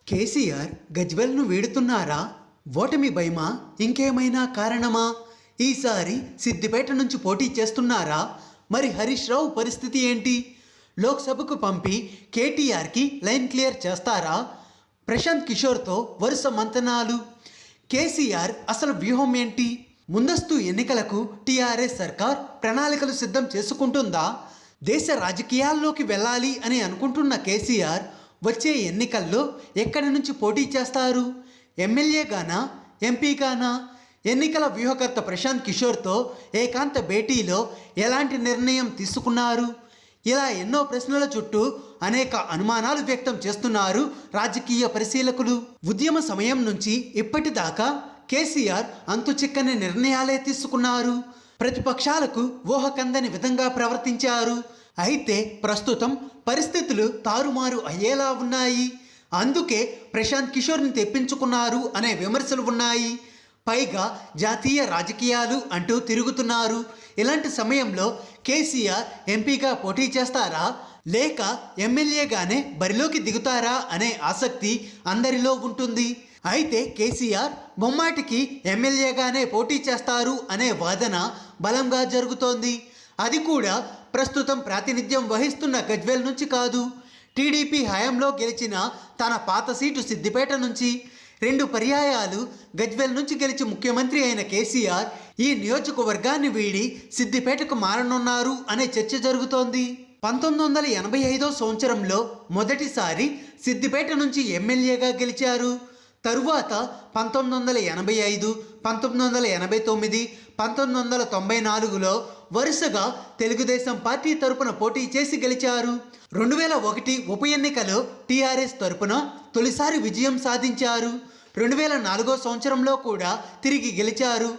కేసీఆర్ గజ్వెల్ను వీడుతున్నారా? ఓటమి భయమా? ఇంకేమైనా కారణమా? ఈసారి సిద్దిపేట నుంచి పోటీ చేస్తున్నారా? మరి హరీష్ రావు పరిస్థితి ఏంటి? లోక్సభకు పంపి కేటీఆర్కి లైన్ క్లియర్ చేస్తారా? ప్రశాంత్ కిషోర్తో వరుస మంతనాలు. కేసీఆర్ అసలు వ్యూహం ఏంటి? ముందస్తు ఎన్నికలకు టీఆర్ఎస్ సర్కార్ ప్రణాళికలు సిద్ధం చేసుకుంటుందా? దేశ రాజకీయాల్లోకి వెళ్ళాలి అని అనుకుంటున్న కేసీఆర్ వచ్చే ఎన్నికల్లో ఎక్కడి నుంచి పోటీ చేస్తారు? ఎమ్మెల్యేగానా? ఎంపీగానా? ఎన్నికల వ్యూహకర్త ప్రశాంత్ కిషోర్తో ఏకాంత భేటీలో ఎలాంటి నిర్ణయం తీసుకున్నారు? ఇలా ఎన్నో ప్రశ్నల చుట్టూ అనేక అనుమానాలు వ్యక్తం చేస్తున్నారు రాజకీయ పరిశీలకులు. ఉద్యమ సమయం నుంచి ఇప్పటిదాకా కేసీఆర్ అంతుచిక్కని నిర్ణయాలే తీసుకున్నారు. ప్రతిపక్షాలకు ఊహకందని విధంగా ప్రవర్తించారు. అయితే ప్రస్తుతం పరిస్థితులు తారుమారు అయ్యేలా ఉన్నాయి. అందుకే ప్రశాంత్ కిషోర్ని తెప్పించుకున్నారు అనే విమర్శలు ఉన్నాయి. పైగా జాతీయ రాజకీయాలు అంటూ తిరుగుతున్నారు. ఇలాంటి సమయంలో కేసీఆర్ ఎంపీగా పోటీ చేస్తారా లేక ఎమ్మెల్యేగానే బరిలోకి దిగుతారా అనే ఆసక్తి అందరిలో ఉంటుంది. అయితే కేసీఆర్ బొమ్మాటికి ఎమ్మెల్యేగానే పోటీ చేస్తారు అనే వాదన బలంగా జరుగుతోంది. అది కూడా ప్రస్తుతం ప్రాతినిధ్యం వహిస్తున్న గజ్వేల్ నుంచి కాదు, టీడీపీ హయాంలో గెలిచిన తన పాత సీటు సిద్దిపేట నుంచి. 2 పర్యాయాలు గజ్వేల్ నుంచి గెలిచి ముఖ్యమంత్రి అయిన కేసీఆర్ ఈ నియోజకవర్గాన్ని వీడి సిద్దిపేటకు మారనున్నారు అనే చర్చ జరుగుతోంది. 1985 సంవత్సరంలో మొదటిసారి సిద్దిపేట నుంచి ఎమ్మెల్యేగా గెలిచారు. తరువాత 1985, 1989, 1994లో వరుసగా తెలుగుదేశం పార్టీ తరపున పోటీ చేసి గెలిచారు. 2001 ఉప ఎన్నికలో టీఆర్ఎస్ తరపున తొలిసారి విజయం సాధించారు. 2004 సంవత్సరంలో కూడా తిరిగి గెలిచారు.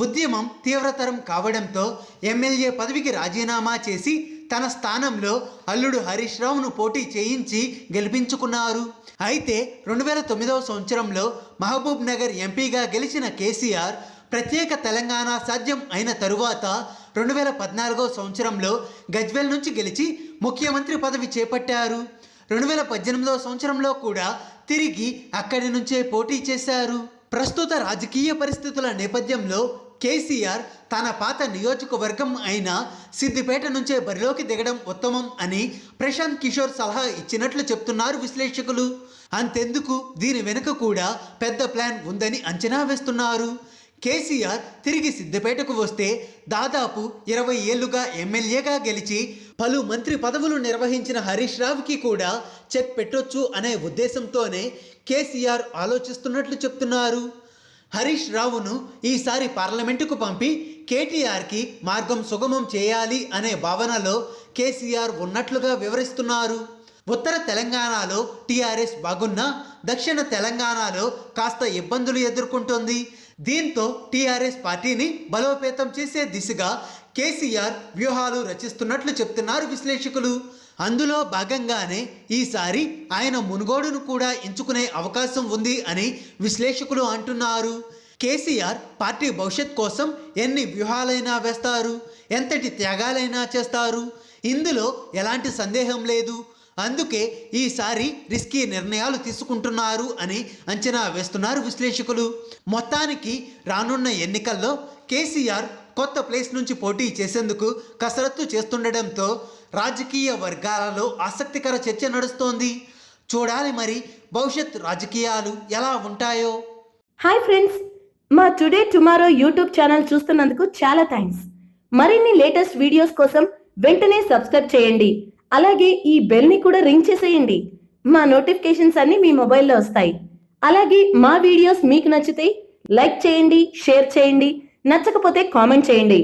ఉద్యమం తీవ్రతరం కావడంతో ఎమ్మెల్యే పదవికి రాజీనామా చేసి తన స్థానంలో అల్లుడు హరీష్ రావును పోటీ చేయించి గెలిపించుకున్నారు. అయితే 2009 సంవత్సరంలో మహబూబ్ నగర్ ఎంపీగా గెలిచిన కేసీఆర్ ప్రత్యేక తెలంగాణ సాధ్యం అయిన తరువాత 2014 సంవత్సరంలో గజ్వేల్ నుంచి గెలిచి ముఖ్యమంత్రి పదవి చేపట్టారు. 2018 సంవత్సరంలో కూడా తిరిగి అక్కడి నుంచే పోటీ చేశారు. ప్రస్తుత రాజకీయ పరిస్థితుల నేపథ్యంలో కేసీఆర్ తన పాత నియోజకవర్గం అయిన సిద్దిపేట నుంచే బరిలోకి దిగడం ఉత్తమం అని ప్రశాంత్ కిషోర్ సలహా ఇచ్చినట్లు చెప్తున్నారు విశ్లేషకులు. అంతెందుకు, దీని వెనుక కూడా పెద్ద ప్లాన్ ఉందని అంచనా వేస్తున్నారు. కేసీఆర్ తిరిగి సిద్దిపేటకు వస్తే దాదాపు 20 ఏళ్లుగా ఎమ్మెల్యేగా గెలిచి పలు మంత్రి పదవులు నిర్వహించిన హరీష్ రావుకి కూడా చెక్ పెట్టొచ్చు అనే ఉద్దేశంతోనే కేసీఆర్ ఆలోచిస్తున్నట్లు చెప్తున్నారు. హరీష్ రావును ఈసారి పార్లమెంటుకు పంపి కేటీఆర్కి మార్గం సుగమం చేయాలి అనే భావనలో కేసీఆర్ ఉన్నట్లుగా వివరిస్తున్నారు. ఉత్తర తెలంగాణలో టీఆర్ఎస్ బాగున్నా దక్షిణ తెలంగాణలో కాస్త ఇబ్బందులు ఎదుర్కొంటోంది. దీంతో టీఆర్ఎస్ పార్టీని బలోపేతం చేసే దిశగా కేసీఆర్ వ్యూహాలు రచిస్తున్నట్లు చెప్తున్నారు విశ్లేషకులు. అందులో భాగంగానే ఈసారి ఆయన మునుగోడును కూడా ఎంచుకునే అవకాశం ఉంది అని విశ్లేషకులు అంటున్నారు. కేసీఆర్ పార్టీ భవిష్యత్ కోసం ఎన్ని వ్యూహాలైనా వేస్తారు, ఎంతటి త్యాగాలైనా చేస్తారు. ఇందులో ఎలాంటి సందేహం లేదు. అందుకే ఈసారి రిస్కీ నిర్ణయాలు తీసుకుంటున్నారు అని అంచనా వేస్తున్నారు విశ్లేషకులు. మొత్తానికి రానున్న ఎన్నికల్లో కేసీఆర్ కొత్త ప్లేస్ నుంచి పోటీ చేసేందుకు కసరత్తు చేస్తుండటంతో రాజకీయ వర్గాలలో ఆసక్తికర చర్చ నడుస్తోంది. చూడాలి మరి భవిష్యత్ రాజకీయాలు ఎలా ఉంటాయో. హాయ్ ఫ్రెండ్స్, మా టుడే టుమారో యూట్యూబ్ ఛానల్ చూస్తున్నందుకు చాలా థ్యాంక్స్. మరిన్ని లేటెస్ట్ వీడియోస్ కోసం వెంటనే సబ్స్క్రైబ్ చేయండి. అలాగే ఈ బెల్ ని కూడా రింగ్ చేసేయండి. మా నోటిఫికేషన్స్ అన్ని మీ మొబైల్లో వస్తాయి. అలాగే మా వీడియోస్ మీకు నచ్చితే లైక్ చేయండి, షేర్ చేయండి, నచ్చకపోతే కామెంట్ చేయండి.